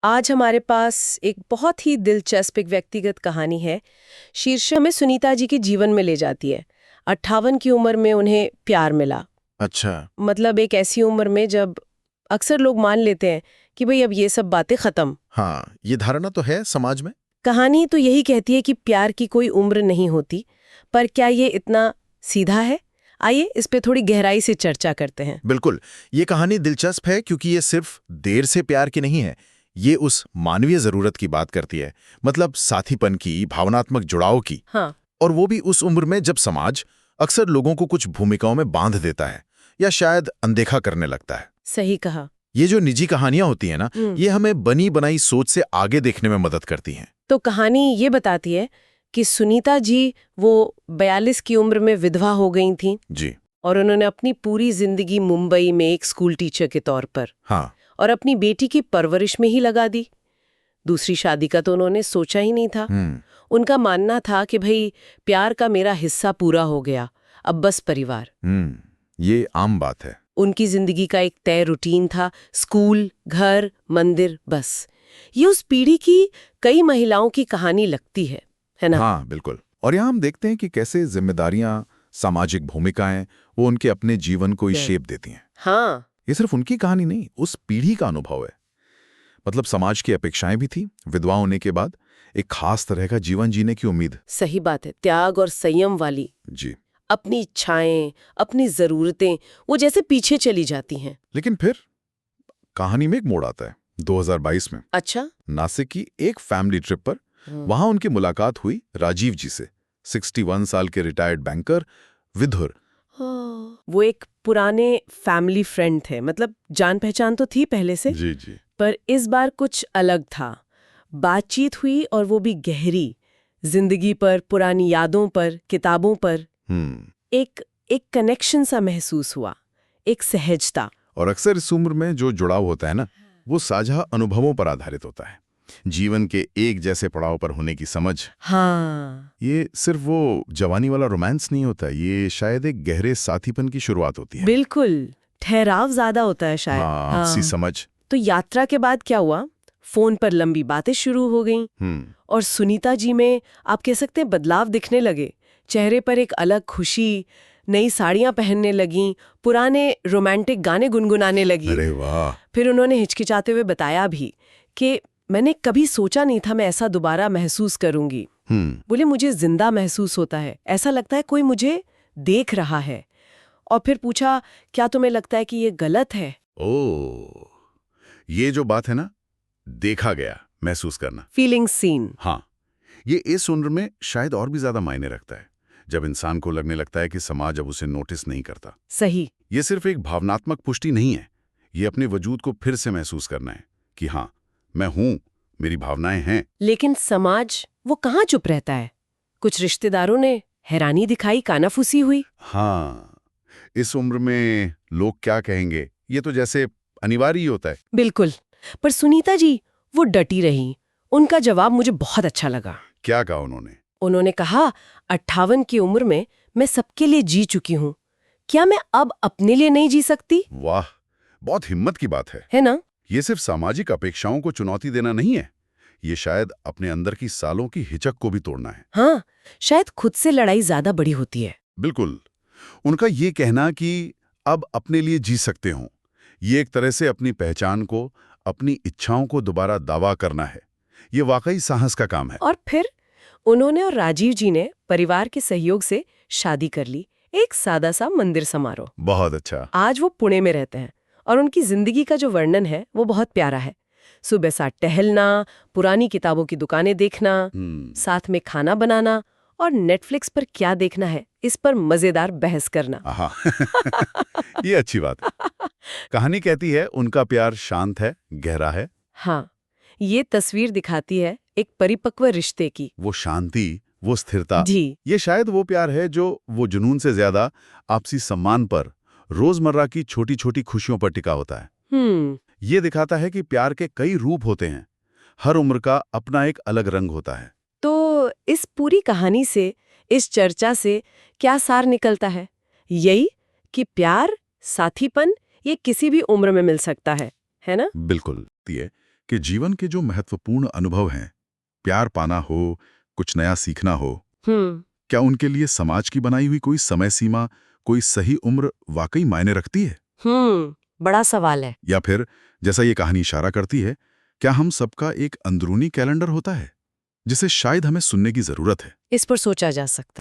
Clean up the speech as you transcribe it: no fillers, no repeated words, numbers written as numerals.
आज हमारे पास एक बहुत ही दिलचस्प एक व्यक्तिगत कहानी है। शीर्षक में सुनीता जी के जीवन में ले जाती है। 58 की उम्र में उन्हें प्यार मिला। अच्छा। मतलब एक ऐसी उम्र में जब अक्सर लोग मान लेते हैं कि भाई अब ये सब बातें खत्म। हाँ, ये धारणा तो है समाज में। कहानी तो यही कहती है कि प्यार की कोई उम्र नहीं होती, पर क्या ये इतना सीधा है? आइए इस पे थोड़ी गहराई से चर्चा करते हैं। बिल्कुल। ये कहानी दिलचस्प है क्योंकि ये सिर्फ देर से प्यार की नहीं है। ये उस मानवीय जरूरत की बात करती है, मतलब साथीपन की, भावनात्मक जुड़ाव की। हाँ, और वो भी उस उम्र में जब समाज अक्सर लोगों को कुछ भूमिकाओं में बांध देता है या शायद अनदेखा करने लगता है। सही कहा। ये जो निजी कहानियां होती हैं ना, ये हमें बनी बनाई सोच से आगे देखने में मदद करती हैं। तो कहानी ये बताती है कि सुनीता जी वो 42 की उम्र में विधवा हो गई थीं जी। और उन्होंने अपनी पूरी जिंदगी मुंबई में एक स्कूल टीचर के तौर पर हाँ। और अपनी बेटी की परवरिश में ही लगा दी। दूसरी शादी का तो उन्होंने सोचा ही नहीं था। उनका मानना था कि भाई प्यार का मेरा हिस्सा पूरा हो गया, अब बस परिवार। ये आम बात है। उनकी जिंदगी का एक तय रूटीन था, स्कूल, घर, मंदिर, बस। ये उस पीढ़ी की कई महिलाओं की कहानी लगती है ना? हाँ, बिल्कुल। और यहाँ हम देखते हैं कि कैसे जिम्मेदारियां, सामाजिक भूमिकाएं, वो उनके अपने जीवन को ही शेप देती हैं। हाँ, ये सिर्फ उनकी कहानी नहीं, उस पीढ़ी का अनुभव है। मतलब समाज की अपेक्षाएं भी थी, विधवा होने के बाद एक खास तरह का जीवन जीने की उम्मीद। सही बात है। त्याग और संयम वाली। जी। अपनी इच्छाएं, अपनी जरूरतें वो जैसे पीछे चली जाती हैं। लेकिन फिर कहानी में एक मोड़ आता है 2022 में। अच्छा। नासिक की एक फैमिली ट्रिप पर वहां उनकी मुलाकात हुई राजीव जी से। 61 साल के रिटायर्ड बैंकर विधुर। वो एक पुराने फैमिली फ्रेंड थे, मतलब जान पहचान तो थी पहले से, जी जी। पर इस बार कुछ अलग था। बातचीत हुई और वो भी गहरी, जिंदगी पर, पुरानी यादों पर, किताबों पर। एक एक कनेक्शन सा महसूस हुआ, एक सहजता। और अक्सर इस उम्र में जो जुड़ाव होता है ना, वो साझा अनुभवों पर आधारित होता है। जीवन के एक जैसे पड़ाव पर होने की समझ। हाँ, ये सिर्फ वो जवानी वाला रोमांस नहीं होता, ये शायद एक गहरे साथीपन की शुरुआत होती है। बिल्कुल। ठहराव ज्यादा होता है शायद। हाँ, आपसी समझ। तो यात्रा के बाद क्या हुआ? फोन पर लंबी बातें शुरू हो गईं और सुनीता जी में आप कह सकते हैं बदलाव दिखने लगे। चेहरे पर एक अलग खुशी, नई साड़ियां पहनने लगीं, पुराने रोमांटिक गाने गुनगुनाने लगी। अरे वाह। फिर उन्होंने हिचकिचाते हुए बताया भी कि मैंने कभी सोचा नहीं था मैं ऐसा दोबारा महसूस करूंगी। बोले मुझे जिंदा महसूस होता है, ऐसा लगता है कोई मुझे देख रहा है। और फिर पूछा, क्या तुम्हें लगता है कि ये गलत है? ओ, ये जो बात है ना, देखा गया, महसूस करना, फीलिंग सीन। हाँ, ये इस उम्र में शायद और भी ज्यादा मायने रखता है, जब इंसान को लगने लगता है कि समाज अब उसे नोटिस नहीं करता। सही। ये सिर्फ एक भावनात्मक पुष्टि नहीं है, ये अपने वजूद को फिर से महसूस करना है कि हाँ, मैं हूं, मेरी भावनाएं हैं। लेकिन समाज वो कहाँ चुप रहता है? कुछ रिश्तेदारों ने हैरानी दिखाई, कानाफूसी हुई। हाँ, इस उम्र में लोग क्या कहेंगे, ये तो जैसे अनिवार्य ही होता है। बिल्कुल। पर सुनीता जी वो डटी रही। उनका जवाब मुझे बहुत अच्छा लगा। क्या कहा उन्होंने? उन्होंने कहा, 58 की उम्र में मैं सबके लिए जी चुकी हूँ, क्या मैं अब अपने लिए नहीं जी सकती? वाह, बहुत हिम्मत की बात है ना? ये सिर्फ सामाजिक अपेक्षाओं को चुनौती देना नहीं है, ये शायद अपने अंदर की सालों की हिचक को भी तोड़ना है। हाँ, शायद खुद से लड़ाई ज्यादा बड़ी होती है। बिल्कुल। उनका ये कहना कि अब अपने लिए जी सकते हो, ये एक तरह से अपनी पहचान को, अपनी इच्छाओं को दोबारा दावा करना है। ये वाकई साहस का काम है। और फिर उन्होंने और राजीव जी ने परिवार के सहयोग से शादी कर ली। एक सादा सा मंदिर समारोह। बहुत अच्छा। आज वो पुणे में रहते हैं और उनकी जिंदगी का जो वर्णन है वो बहुत प्यारा है। सुबह साथ टहलना, पुरानी किताबों की दुकानें देखना, साथ में खाना बनाना और नेटफ्लिक्स पर क्या देखना है इस पर मजेदार बहस करना। आहा। ये अच्छी बात है। कहानी कहती है उनका प्यार शांत है, गहरा है। हाँ, ये तस्वीर दिखाती है एक परिपक्व रिश्ते की। वो शांति, वो स्थिरता, जी। ये शायद वो प्यार है जो वो जुनून से ज्यादा आपसी सम्मान पर, रोजमर्रा की छोटी छोटी खुशियों पर टिका होता है। ये दिखाता है कि प्यार के कई रूप होते हैं, हर उम्र का अपना एक अलग रंग होता है। तो इस पूरी कहानी से, इस चर्चा से क्या सार निकलता है? यही कि प्यार, साथीपन ये किसी भी उम्र में मिल सकता है ना? बिल्कुल। ये कि जीवन के जो महत्वपूर्ण अनुभव हैं, प्यार पाना हो, कुछ नया सीखना हो, क्या उनके लिए समाज की बनाई हुई कोई समय सीमा, कोई सही उम्र वाकई मायने रखती है? बड़ा सवाल है। या फिर जैसा ये कहानी इशारा करती है, क्या हम सबका एक अंदरूनी कैलेंडर होता है जिसे शायद हमें सुनने की जरूरत है? इस पर सोचा जा सकता है।